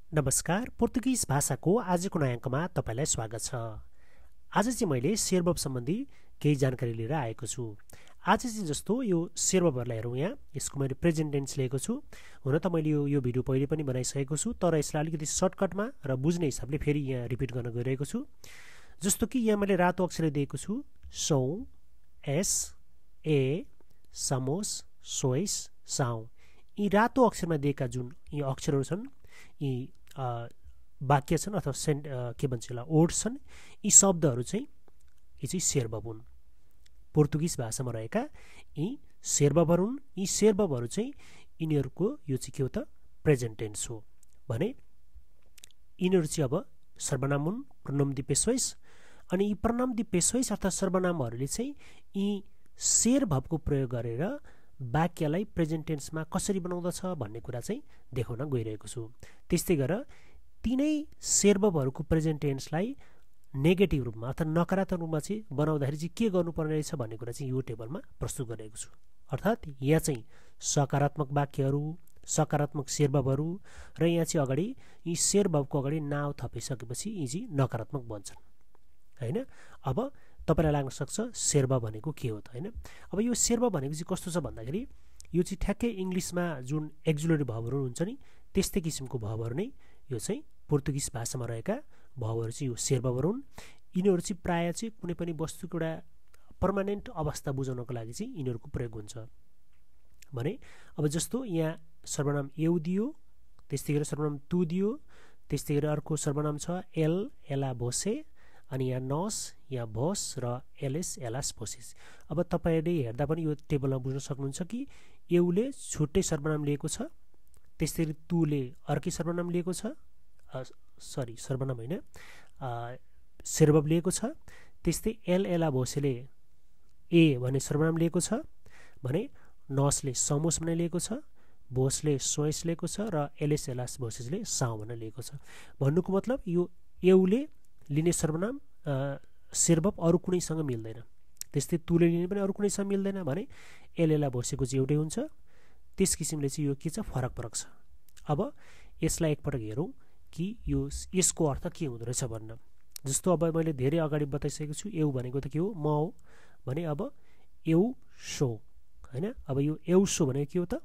नमस्कार, पोर्तुगिज भाषाको आजको नयाँ अङ्कमा तपाईलाई स्वागत छ। आज चाहिँ मैले शेर वर्ब सम्बन्धी केही जानकारी लिएर आएको छु। आज चाहिँ जस्तो यो शेर वर्बहरुलाई हेरौँ। यहाँ यसको मैले प्रेजेन्ट टेन्स लिएको छु। हुन त मैले यो भिडियो पहिले पनि बनाइसकेको छु, तर यसलाई अलिकति सर्टकटमा र बुझ्ने हिसाबले फेरि यहाँ रिपिट गर्न गइरहेको छु। जस्तो कि यहाँ मैले रातो अक्षरले दिएको छु, सौ, एस, ए, समोस, सोइस, साउ। यी रातो अक्षरमा दिएका जुन यी अक्षरहरू छन्, यी वाक्य छन् अथवा के भन्छ यसलाई वर्ड्स छन्, यी शब्दहरू चाहिँ यी चाहिँ शेर वर्ब हुन्। पोर्तुगिज भाषामा रहेका यी शेर वर्बहरू हुन्। यी शेर वर्बहरू चाहिँ यिनीहरूको यो चाहिँ के हो त प्रेजेन्ट टेन्स हो भने यिनीहरू चाहिँ अब सर्वनाम हुन्, प्रनम दि पेसोइस। अनि यी प्रनम दि पेसोइस अर्थात् सर्वनामहरूले चाहिँ यी शेर वर्बको प्रयोग गरेर वाक्यलाई प्रेजेन्ट टेन्समा कसरी बनाउँदछ भन्ने कुरा चाहिँ देखाउन गइरहेको छु। त्यस्तै गरेर तीनै शेर वर्बहरूको प्रेजेन्ट टेन्सलाई नेगेटिभ रूपमा अर्थात् नकारात्मक रूपमा चाहिँ बनाउँदाखेरि चाहिँ के गर्नुपर्ने रहेछ भन्ने कुरा चाहिँ यो टेबलमा प्रस्तुत गरेको छु। अर्थात् यहाँ चाहिँ सकारात्मक वाक्यहरू, सकारात्मक शेर वर्बहरू र यहाँ चाहिँ अगाडि यी शेर वर्बको अगाडि नाउँ थपिसकेपछि यी चाहिँ नकारात्मक बन्छन् हैन। अब तपाईलाई लाग्न सक्छ शेर वर्ब भनेको के हो त हैन। अब यो शेर वर्ब भनेको चाहिँ कस्तो छ भन्दाखेरि यो चाहिँ ठ्याक्कै इंग्लिशमा जुन एक्जुलरी भर्बहरू हुन्छ नि त्यस्तै किसिमको भर्बहरू नै यो चाहिँ पोर्तुगिज भाषामा रहेका भर्बहरू चाहिँ यो शेर वर्बहरू हुन्। यिनीहरू चाहिँ प्रायः चाहिँ कुनै पनि वस्तुको एउटा पर्मानेन्ट अवस्था बुझाउनको लागि चाहिँ यिनीहरूको प्रयोग हुन्छ भने अब जस्तो यहाँ सर्वनाम एउ दियो, त्यस्तै गरेर सर्वनाम तु दियो, त्यस्तै गरेर अर्को सर्वनाम छ एल, एला भोसे, अनि यहाँ नस, यहाँ भोस र एलएस, एलास भोसेस। अब तपाईले हेर्दा पनि यो टेबलमा बुझ्न सक्नुहुन्छ कि एउले छुट्टै सर्वनाम लिएको छ, त्यस्तै गरी तुले अर्कै सर्वनाम लिएको छ, सर्वनाम होइन शेर वर्ब लिएको छ। त्यस्तै एल, एला भोसेले ए भन्ने सर्वनाम लिएको छ भने नसले समोस भन्ने लिएको छ, भोसले सोइस लिएको छ र एलएस, एलास भोसेसले साउ भन्ने लिएको छ। भन्नुको मतलब यो एउले लिने सर्वनाम शेर वर्ब अरू कुनैसँग मिल्दैन, त्यस्तै तुले लिने पनि अरू कुनैसँग मिल्दैन भने एलएला भोसेको चाहिँ एउटै हुन्छ। त्यस किसिमले चाहिँ यो के छ फरक छ। अब यसलाई एकपटक हेरौँ कि यो यसको अर्थ के हुँदो रहेछ भन्न। जस्तो अब मैले धेरै अगाडि बताइसकेको छु एउ भनेको त के हो म हो भने अब एउ सो हैन। अब यो एउ सो भनेको के हो त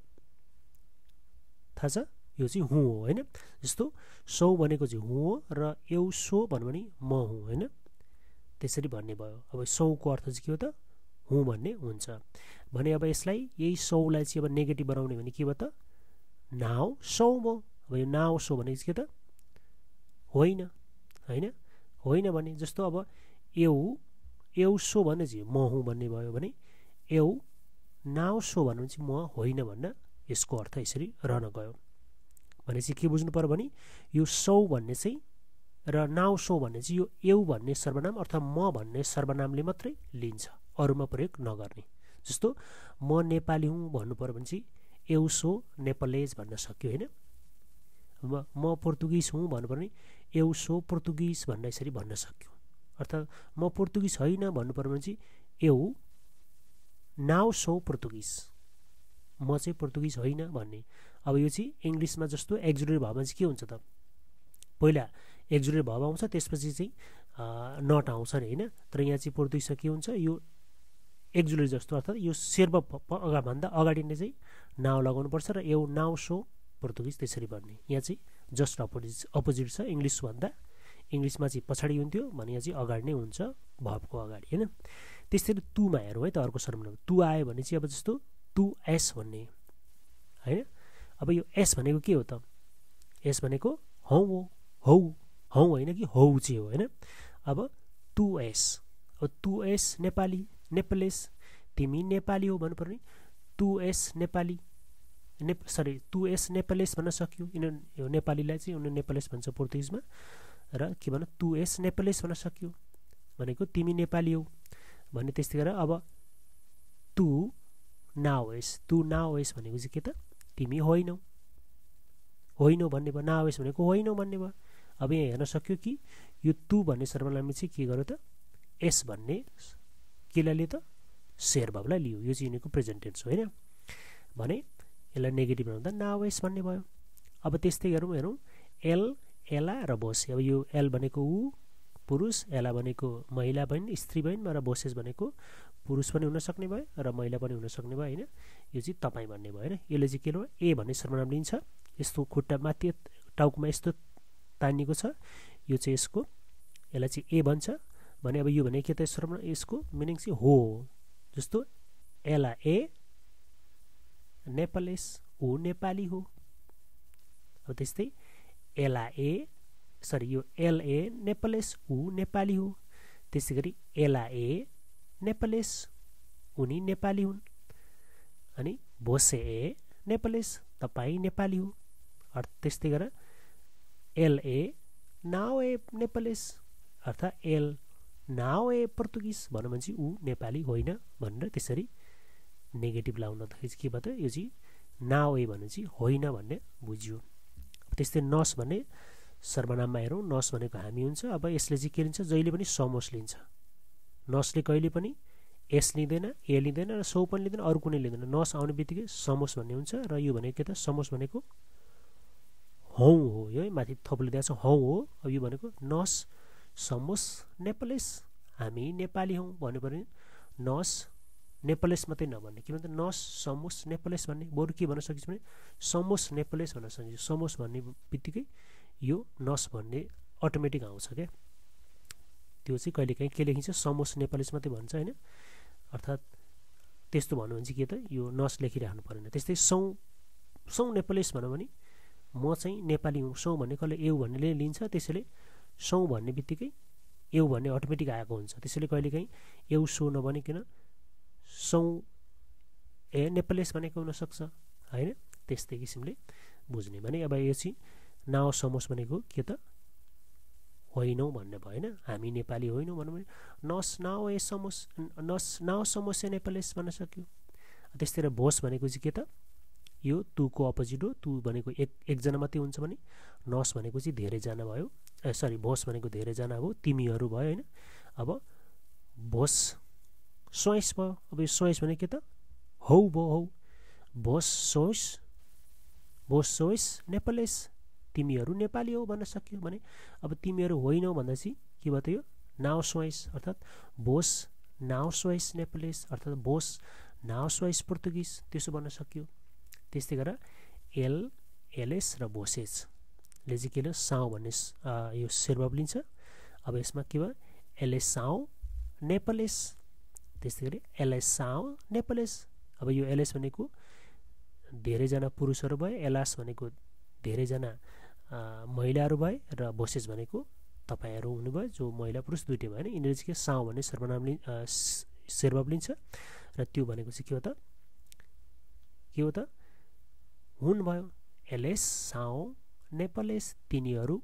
थाहा छ, यो चाहिँ हुँ हो हैन। जस्तो सौ भनेको चाहिँ हुँ हो र एउ सो भन्नु भने म हुँ हैन, त्यसरी भन्ने भयो। अब सौको अर्थ चाहिँ के हो त हुँ भन्ने हुन्छ भने अब यसलाई यही सौलाई चाहिँ अब नेगेटिभ बनाउने भने के भयो त नाउ सौ म। अब यो नाउ सो भनेको चाहिँ के त होइन हैन, होइन भने जस्तो अब एउ, एउ सो भने चाहिँ म हुँ भन्ने भयो भने एउ नाउ सो भन्नु चाहिँ म होइन भन्न यसको अर्थ यसरी रहन गयो। भनेपछि के बुझ्नु पर्यो भने यो सौ भन्ने चाहिँ र नाउ सौ भन्ने चाहिँ यो एउ भन्ने सर्वनाम अर्थात् म भन्ने सर्वनामले मात्रै लिन्छ, अरूमा प्रयोग नगर्ने। जस्तो म नेपाली हुँ भन्नु पर्यो भने चाहिँ एउ सो नेपालेज भन्न सक्यो हैन। म पोर्तुगिज हुँ भन्नु पर्यो भने एउ सो पोर्तुगिज भन्न यसरी भन्न सक्यो। अर्थात् म पोर्तुगिज होइन भन्नु पर्यो भने चाहिँ एउ नाउ सो पोर्तुगिज, म चाहिँ पोर्तुगिज होइन भन्ने। अब यो चाहिँ इङ्ग्लिसमा जस्तो एक्जुलरी भर्बमा चाहिँ के हुन्छ त पहिला एक्जुलरी भर्ब आउँछ त्यसपछि चाहिँ नट आउँछ नि हैन। तर यहाँ चाहिँ पोर्तुगिजमा के हुन्छ यो एक्जुलरी जस्तो अर्थात् यो शेर वर्ब भन्दा अगाडि नै चाहिँ नाउ लगाउनुपर्छ र एउ नाउ सो पोर्तुगिज त्यसरी भन्ने। यहाँ चाहिँ जस्ट अपोजिट छ इङ्ग्लिस भन्दा। इङ्ग्लिसमा चाहिँ पछाडि हुन्थ्यो भने यहाँ चाहिँ अगाडि नै हुन्छ भर्बको अगाडि हैन। त्यसरी तुमा हेरौँ है त अर्को सर्वनाम तु आयो भने चाहिँ अब जस्तो तु एस भन्ने हैन। अब यो एस भनेको के हो त एस भनेको हौ हो, हौ हौ होइन कि हौ चाहिँ हो हैन। अब तु एस, अब तु एस नेपाली नेपालेस, तिमी नेपाली हो भन्नु पर्ने तु एस नेपाली तु एस नेपालेस भन्न सक्यो। यो नेपालीलाई चाहिँ उनीहरू नेपालेस भन्छ पोर्तुगिजमा र के भन्न तु एस नेपालेस भन्न सक्यो भनेको तिमी नेपाली हो भन्ने। त्यस्तै गरेर अब तु नाउ एस भनेको चाहिँ के त तिमी होइनौ, होइनौ भन्ने भयो। नाउ एस भनेको होइनौ भन्ने भयो। अब यहाँ हेर्न सक्यो कि यो तु भन्ने सर्वनामले चाहिँ के गर्यो त एस भन्ने केलाई लियो त शेर वर्बलाई लियो। यो चाहिँ यिनीको प्रेजेन्ट टेन्स हो हैन भने यसलाई नेगेटिभ बनाउँदा नाउ एस भन्ने भयो। अब त्यस्तै हेरौँ एल एला र भोसे। अब यो एल भनेको ऊ पुरुष, एला भनेको महिला बहिनी स्त्री बहिनी र भोसेस भनेको पुरुष पनि हुन सक्ने भयो र महिला पनि हुन सक्ने भयो हैन। यो चाहिँ तपाईँ भन्ने भयो हैन। यसले चाहिँ के हो ए भन्ने सर्वनाम लिन्छ। यस्तो खुट्टा माथि टाउकोमा यस्तो तानिएको छ, यो चाहिँ यसको यसलाई चाहिँ ए भन्छ भने अब यो भने के त सर्वनाम यसको मिनिङ चाहिँ हो। जस्तो एला ए नेपालेस, ऊ नेपाली हो। अब त्यस्तै एला ए सरी यो एल ए नेपालेस, ऊ नेपाली हो। त्यसै गरी एला ए नेपालेस, उनी नेपाली हुन्। अनि भोसे ए नेपालेस, तपाईँ नेपाली हो। त्यस्तै गरेर एल ए नाउ ए नेपालेस अर्थात् एल नाउ ए पोर्तुगिज भनौँ भने चाहिँ ऊ नेपाली होइन भनेर त्यसरी नेगेटिभ लाउनदाखेरि चाहिँ के भयो त यो चाहिँ नाउ ए भने चाहिँ होइन भन्ने बुझ्यो। त्यस्तै नस भन्ने सर्वनाममा हेरौँ, नस भनेको हामी हुन्छ। अब यसले चाहिँ के लिन्छ, जहिले पनि समोस लिन्छ। नसले कहिले पनि एस लिँदैन, ए लिँदैन र सौ पनि लिँदैन, अरू कुनै लिँदैन। नस आउने बित्तिकै समोस भन्ने हुन्छ र यो भनेको के त समोस भनेको हौ हो। यो माथि थप लिँदैछ हौ हो। अब यो भनेको नस समोस नेपालेस, हामी नेपाली हौँ भन्नु पर्ने। नस नेपालेस मात्रै नभन्ने, के भन्छ नस समोस नेपालेस भन्ने। बरु के भन्न सकिन्छ भने समोस नेपालेस भन्न सकिन्छ। समोस भन्ने बित्तिकै यो नस भन्ने अटोमेटिक आउँछ क्या। त्यो चाहिँ कहिलेकाहीँ के लेखिन्छ समोस नेपालेस मात्रै भन्छ होइन। अर्थात् त्यस्तो भन्नु भने चाहिँ के त यो नस लेखिराख्नु परेन। त्यस्तै सौ नेपालेस भनौँ भने म चाहिँ नेपाली हुँ। सौ भन्ने कसले एउ भन्नेले लिन्छ, त्यसैले सौ भन्ने बित्तिकै एउ भन्ने अटोमेटिक आएको हुन्छ। त्यसैले कहिलेकाहीँ एउ सो नभनिकन सौ ए नेपालेस भनेको हुनसक्छ होइन। त्यस्तै किसिमले बुझ्ने भने अब यो चाहिँ नाउ समोस भनेको के त होइनौँ भन्ने भयो होइन। हामी नेपाली होइनौँ भनौँ भने नस नाउ ए समोस, नस नाउ समोस ए नेपालेस भन्न सक्यो। त्यस्तै भोस भनेको चाहिँ के त यो तुको अपोजिट हो। तु भनेको एकजना मात्रै हुन्छ भने नस भनेको चाहिँ धेरैजना भयो। सरी भोस भनेको धेरैजना हो, तिमीहरू भयो होइन। अब भोस सोइस भयो। अब यो सोइस भने के त हौ भयो हौ। भोस सोइस नेपालेस, तिमीहरू नेपाली हौ भन्न सक्यो भने। अब तिमीहरू होइनौ भन्दा चाहिँ के भयो त यो नाउ सोइस अर्थात् भोस नाउ सोइस नेपालेस अर्थात् भोस नाउ सोइस पोर्तुगिज त्यसो भन्न सक्यो। त्यस्तै गरेर एल एलएस र भोसेसले चाहिँ के ल साउ भन्ने यो सेर्भब लिन्छ। अब यसमा के भयो एलएस साउ नेपालेस, त्यस्तै गरी एलएस साउ नेपालेस। अब यो एलएस भनेको धेरैजना पुरुषहरू भयो, एलास भनेको धेरैजना महिलाहरू भए र भोसेस भनेको तपाईँहरू हुनुभयो जो महिला पुरुष दुइटै भयो होइन। यिनीहरू चाहिँ के साउ भन्ने सर्वनाम सेर्भब लिन्छ र त्यो भनेको चाहिँ के हो त हुन् भयो। एलएस साउ नेपालेस, तिनीहरू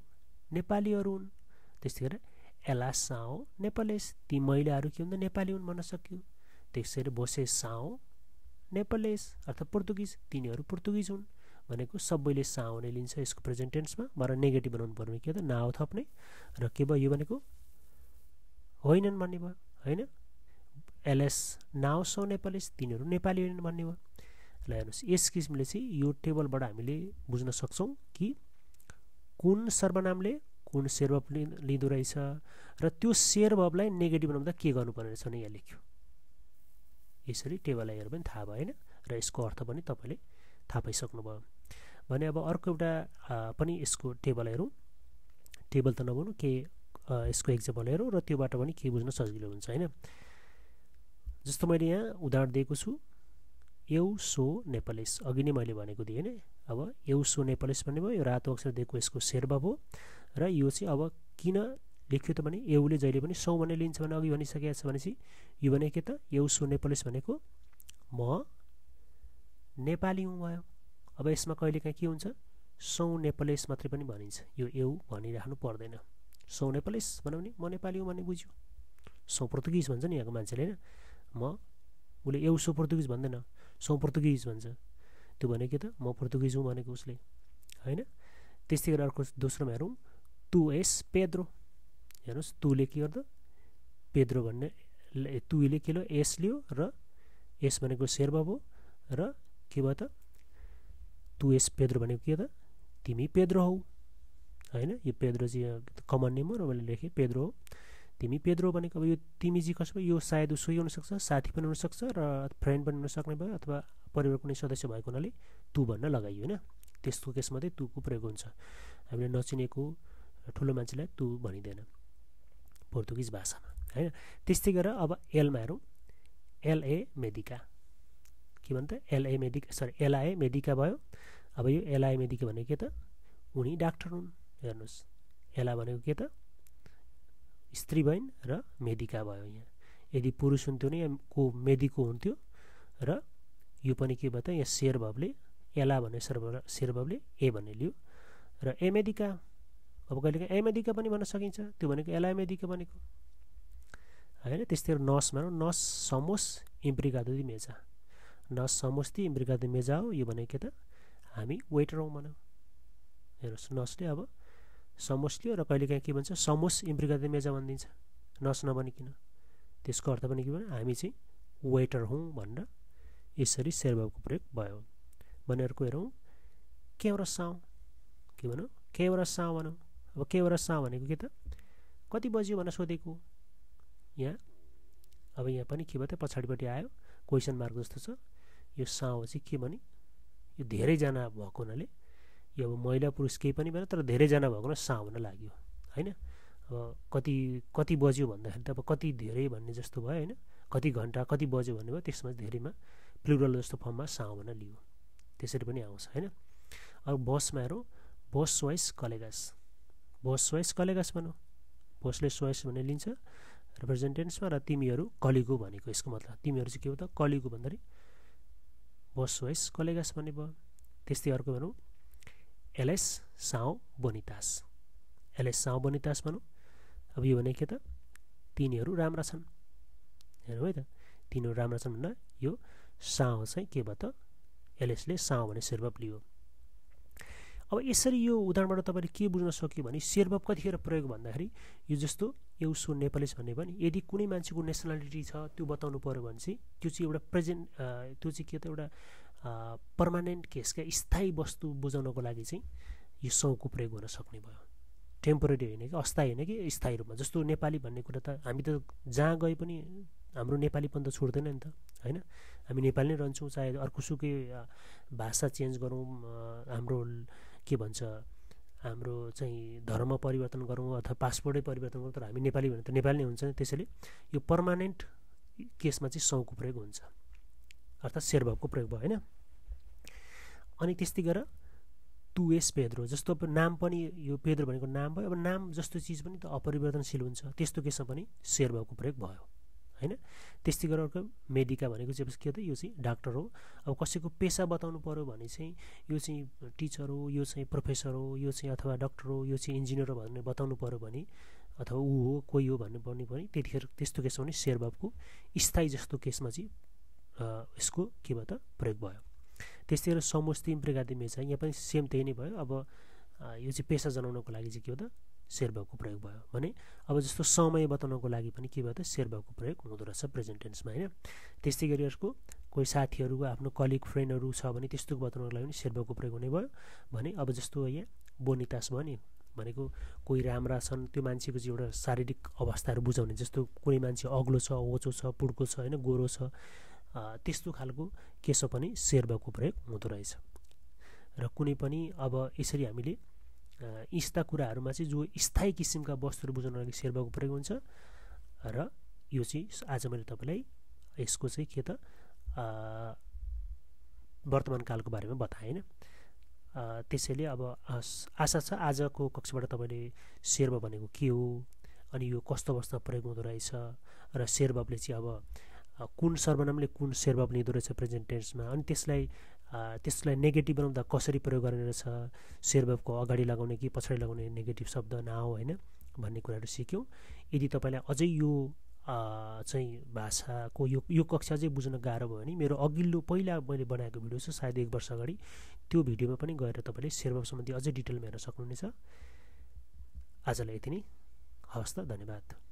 नेपालीहरू हुन्। त्यस्तै गरेर एलास साउ नेपालेस, ती महिलाहरू के हुन् नेपाली हुन् भन्न सक्यो। त्यसरी भोसेस साउ नेपालेस अर्थात् पोर्तुगिज, तिनीहरू पोर्तुगिज हुन् भनेको सबैले साउ नै लिन्छ यसको प्रेजेन्ट टेन्समा। र नेगेटिभ बनाउनु पर्ने के त नाउ थप्ने र के भयो यो भनेको होइनन् भन्ने भयो होइन। एलएस नाउ सो नेपालेस, तिनीहरू नेपाली होइनन् भन्ने भयो। ल हेर्नुहोस् यस किसिमले चाहिँ यो टेबलबाट हामीले बुझ्न सक्छौँ कि कुन सर्वनामले कुन सेर्भब लिँदो रहेछ र त्यो सेर्भबलाई नेगेटिभ बनाउँदा के गर्नुपर्ने रहेछ भने यहाँ लेख्यो। यसरी टेबललाई हेरेर पनि थाहा भयो होइन र यसको अर्थ पनि तपाईँले थाहा पाइसक्नुभयो भने। अब अर्को एउटा पनि यसको टेबल हेरौँ। टेबल त नभनौँ के यसको एक्जाम्पल हेरौँ र त्योबाट पनि के बुझ्न सजिलो हुन्छ होइन। जस्तो मैले यहाँ उदाहरण दिएको छु एउ सो नेपालेस, अघि नै मैले भनेको थिएँ होइन। अब एउ सो नेपालेस भन्ने भयो, यो रातो अक्षर दिएको यसको सेर्भब हो र यो चाहिँ अब किन लेख्यो त भने एउले जहिले पनि सौ भन्ने लिन्छ भने अघि भनिसकेको छ भनेपछि यो भने के त एउ सो नेपालेस भनेको म नेपाली हुँ भयो। अब यसमा कहिलेकाहीँ के हुन्छ सौ नेपालेस मात्रै पनि भनिन्छ, यो एउ भनिराख्नु पर्दैन। सौ नेपालेस भनौँ भने म नेपाली हुँ भन्ने बुझ्यो। सौ पोर्तुगिज भन्छ नि यहाँको मान्छेले होइन, उसले एउ सो पोर्तुगिज भन्दैन, सौ पोर्तुगिज भन्छ। त्यो भनेको के त म पोर्तुगिज हुँ भनेको उसले होइन। त्यस्तै गरेर अर्को दोस्रोमा हेरौँ तु एस पेद्रो। हेर्नुहोस् तुले के गर्दा पेद्रो भन्ने तुले के लो एस लियो र एस भनेको सेर्भब हो र के भयो त तु एस पेद्रो भनेको के त तिमी पेद्रो हौ हैन। यो पेद्रो चाहिँ कमन नेम हो र मैले लेखेँ पेद्रो हो। तिमी पेद्रो भनेको अब यो तिमी चाहिँ कसो यो सायद उसो हुनसक्छ, साथी पनि हुनसक्छ र फ्रेन्ड पनि हुनसक्ने भयो अथवा परिवार कुनै सदस्य भएको हुनाले तु भन्न लगाइयो होइन। त्यस्तो केसमा चाहिँ तुको प्रयोग हुन्छ। हामीले नचिनेको ठुलो मान्छेलाई तु भनिँदैन पोर्तुगिज भाषामा होइन। त्यस्तै गरेर अब एलमा हेरौँ। एलए मेडिका के भन्छ त एलए मेडिका सरी एलआए मेडिका भयो। अब यो एलआए मेडिका भनेको के त उनी डाक्टर हुन्। हेर्नुहोस् एला भनेको के त स्त्री भइन् र मेडिका भयो। यहाँ यदि पुरुष हुन्थ्यो भने को मेडिको हुन्थ्यो र यो पनि के भयो त यहाँ शेर भवले एला भन्ने शेर भवले ए भन्ने लियो र ए मेडिका। अब कहिलेकाहीँ ए मेडिका पनि भन्न सकिन्छ, त्यो भनेको एला मेडिका भनेको होइन। त्यस्तै नसमा नस समोस इम्प्रिगादो दि मेजा, नस समोस दि इम्प्रिगादो मेजा हो। यो भनेको के त हामी वेटर हौँ भनौँ। हेर्नुहोस् नसले अब समोस लियो र कहिलेकाहीँ के भन्छ समोस इम्प्रिगादो मेजा भनिदिन्छ नस नभनिकन। त्यसको अर्थ पनि के भन्यो हामी चाहिँ वेटर हौँ भनेर यसरी शेर भवको प्रयोग भयो। भने अर्को हेरौँ केवरा साउ के भनौँ केवरा साउ भनौँ। अब केवरा साउ भनेको के त कति बज्यो भनेर सोधेको यहाँ। अब यहाँ पनि के भयो त पछाडिपट्टि आयो क्वेसन मार्क जस्तो छ। यो साउ चाहिँ के भने यो धेरैजना भएको हुनाले यो अब महिला पुरुष केही पनि भएन तर धेरैजना भएको हुनाले साउ हुन लाग्यो होइन। अब कति बज्यो भन्दाखेरि त अब कति धेरै भन्ने जस्तो भयो होइन। कति घन्टा कति बज्यो भन्ने भयो, त्यसमा धेरैमा प्लुरल जस्तो फर्ममा साउ भन्न लियो। त्यसरी पनि आउँछ होइन। अब बसमा हेरौँ बस सोइस कलेगास, बस सोइस कलेगास भनौँ। बसले सोइस भन्ने लिन्छ रिप्रेजेन्टेन्समा र तिमीहरू कलिगो भनेको यसको मतलब तिमीहरू चाहिँ के हो त कलिगो भन्दाखेरि बस सोइस कलेगास भन्ने भयो। त्यस्तै अर्को भनौँ एलएस साउ बोनितास, एलएस साउ बोनितास भनौँ। अब यो भने के त तिनीहरू राम्रा छन्। हेर्नु है त तिनीहरू राम्रा छन् भन्दा यो साउ चाहिँ के भयो त एलएसले साउ भन्ने शेर भव लियो। अब यसरी यो उदाहरणबाट तपाईँले के बुझ्न सक्यो भने शेर भव कतिखेर प्रयोग भन्दाखेरि यो जस्तो यो उसो नेपालीस भन्ने पनि यदि कुनै मान्छेको नेसनालिटी छ त्यो बताउनु पऱ्यो भने चाहिँ त्यो चाहिँ एउटा प्रेजेन्ट त्यो चाहिँ के त एउटा पर्मानेन्ट केस क्या स्थायी वस्तु बुझाउनको लागि चाहिँ यो सौको प्रयोग हुन सक्ने भयो। टेम्पोरेरी होइन कि अस्थायी होइन कि स्थायी रूपमा। जस्तो नेपाली भन्ने कुरा त हामी त जहाँ गए पनि हाम्रो नेपालीपन त छोड्दैन नि त होइन। हामी नेपाली नै रहन्छौँ चाहे अर्कोसुकै भाषा चेन्ज गरौँ, हाम्रो के भन्छ हाम्रो चाहिँ धर्म परिवर्तन गरौँ अथवा पासपोर्टै परिवर्तन गरौँ तर हामी नेपाली भने त नेपाली नै हुन्छ नि। त्यसैले यो पर्मानेन्ट केसमा चाहिँ सौको प्रयोग हुन्छ अर्थात् शेर भवको प्रयोग भयो होइन। अनि त्यस्तै गरेर तु एस पेद्रो जस्तो नाम पनि यो पेद्रो भनेको नाम भयो। अब नाम जस्तो चिज पनि त अपरिवर्तनशील हुन्छ, त्यस्तो केसमा पनि शेर भवको प्रयोग भयो होइन। त्यस्तै गरेर अर्को मेडिका भनेको चाहिँ के त यो चाहिँ डाक्टर हो। अब कसैको पेसा बताउनु पऱ्यो भने चाहिँ यो चाहिँ टिचर हो, यो चाहिँ प्रोफेसर हो, यो चाहिँ अथवा डक्टर हो, यो चाहिँ इन्जिनियर हो भन्ने बताउनु पऱ्यो भने अथवा ऊ हो कोही हो भन्नु पर्ने पनि त्यतिखेर त्यस्तो केसमा पनि शेर भवको स्थायी जस्तो केसमा चाहिँ यसको के भयो त प्रयोग भयो। त्यस्तै गरेर समोस्ती इम्प्रेगादी मेचा यहाँ पनि सेम त्यही नै भयो। अब यो चाहिँ पेसा जनाउनको लागि चाहिँ के हो त शेर भवको प्रयोग भयो भने अब जस्तो समय बताउनको लागि पनि के भयो त शेर भवको प्रयोग हुँदो रहेछ प्रेजेन्ट टेन्समा होइन। त्यस्तै गरी यसको कोही साथीहरू आफ्नो कलिग फ्रेन्डहरू छ भने त्यस्तो बताउनको लागि पनि शेर भवको प्रयोग हुने भयो भने अब जस्तो यहाँ बोनितास भयो नि भनेको कोही राम्रा छन् त्यो मान्छेको चाहिँ एउटा शारीरिक अवस्थाहरू बुझाउने। जस्तो कुनै मान्छे अग्लो छ, होचो छ, पुड्को छ होइन, गोरो छ, त्यस्तो खालको केसमा पनि शेर भवको प्रयोग हुँदो रहेछ। र कुनै पनि अब यसरी हामीले यस्ता कुराहरूमा चाहिँ जो स्थायी किसिमका वस्तुहरू बुझाउनको लागि शेर भवको प्रयोग हुन्छ। र यो चाहिँ आज मैले तपाईँलाई यसको चाहिँ के त वर्तमान कालको बारेमा बताएँ होइन। त्यसैले अब आशा छ आजको कक्षाबाट तपाईँले शेर भव भनेको के हो अनि यो कस्तो अवस्थामा प्रयोग हुँदो रहेछ र शेर भवले चाहिँ अब कुन सर्वनामले कुन शेर भव लिँदो रहेछ प्रेजेन्ट टेन्समा अनि त्यसलाई नेगेटिभ बनाउँदा कसरी प्रयोग गर्ने रहेछ, शेर भवको अगाडि लगाउने कि पछाडि लगाउने नेगेटिभ शब्द नआओ होइन भन्ने कुराहरू सिक्यौँ। यदि तपाईँलाई अझै यो चाहिँ भाषाको यो कक्षा चाहिँ बुझ्न गाह्रो भयो भने मेरो अघिल्लो पहिला मैले बनाएको भिडियो छ सायद 1 वर्ष अगाडि त्यो भिडियोमा पनि गएर तपाईँले शेर भव सम्बन्धी अझै डिटेलमा हेर्न सक्नुहुनेछ। आजलाई यति नै, हवस् त, धन्यवाद।